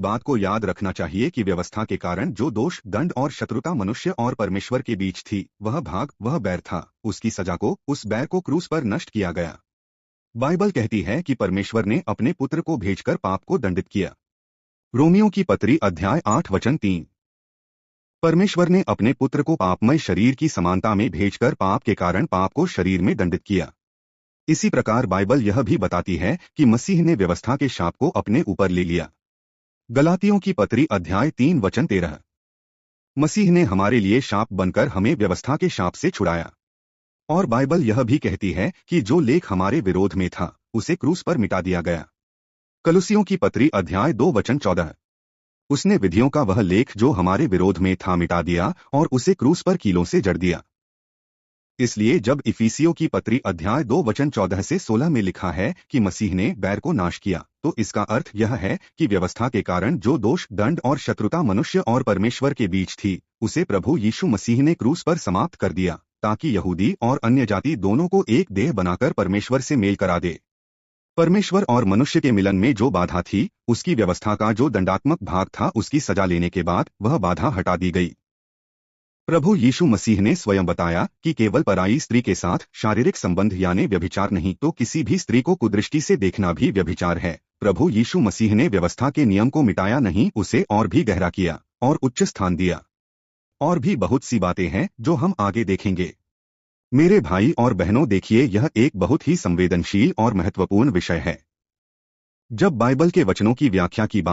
बात को याद रखना चाहिए कि व्यवस्था के कारण जो दोष, दंड और शत्रुता मनुष्य और परमेश्वर के बीच थी, वह बैर था। उसकी सजा को, उस बैर को क्रूस पर नष्ट किया गया। बाइबल कहती है कि परमेश्वर ने अपने पुत्र को भेजकर पाप को दंडित किया। रोमियो की पत्री अध्याय 8 वचन 3। परमेश्वर ने अपने पुत्र को पापमय शरीर की समानता में भेजकर पाप के कारण पाप को शरीर में दंडित किया। इसी प्रकार बाइबल यह भी बताती है कि मसीह ने व्यवस्था के शाप को अपने ऊपर ले लिया। गलातियों की पत्री अध्याय 3 वचन 13। मसीह ने हमारे लिए शाप बनकर हमें व्यवस्था के शाप से छुड़ाया। और बाइबल यह भी कहती है कि जो लेख हमारे विरोध में था, उसे क्रूस पर मिटा दिया गया। कलुसियों की पत्री अध्याय 2 वचन 14। उसने विधियों का वह लेख जो हमारे विरोध में था मिटा दिया और उसे क्रूस पर कीलों से जड़ दिया। इसलिए जब इफिसियों की पत्री अध्याय 2 वचन 14 से 16 में लिखा है कि मसीह ने बैर को नाश किया, तो इसका अर्थ यह है कि व्यवस्था के कारण जो दोष, दंड और शत्रुता मनुष्य और परमेश्वर के बीच थी, उसे प्रभु यीशु मसीह ने क्रूस पर समाप्त कर दिया, ताकि यहूदी और अन्य जाति दोनों को एक देह बनाकर परमेश्वर से मेल करा दे। परमेश्वर और मनुष्य के मिलन में जो बाधा थी, उसकी व्यवस्था का जो दंडात्मक भाग था, उसकी सजा लेने के बाद वह बाधा हटा दी गई। प्रभु यीशु मसीह ने स्वयं बताया कि केवल पराई स्त्री के साथ शारीरिक संबंध यानी व्यभिचार नहीं, तो किसी भी स्त्री को कुदृष्टि से देखना भी व्यभिचार है। प्रभु यीशु मसीह ने व्यवस्था के नियम को मिटाया नहीं, उसे और भी गहरा किया और उच्च स्थान दिया। और भी बहुत सी बातें हैं जो हम आगे देखेंगे। मेरे भाई और बहनों, देखिए, यह एक बहुत ही संवेदनशील और महत्वपूर्ण विषय है। जब बाइबल के वचनों की व्याख्या की बात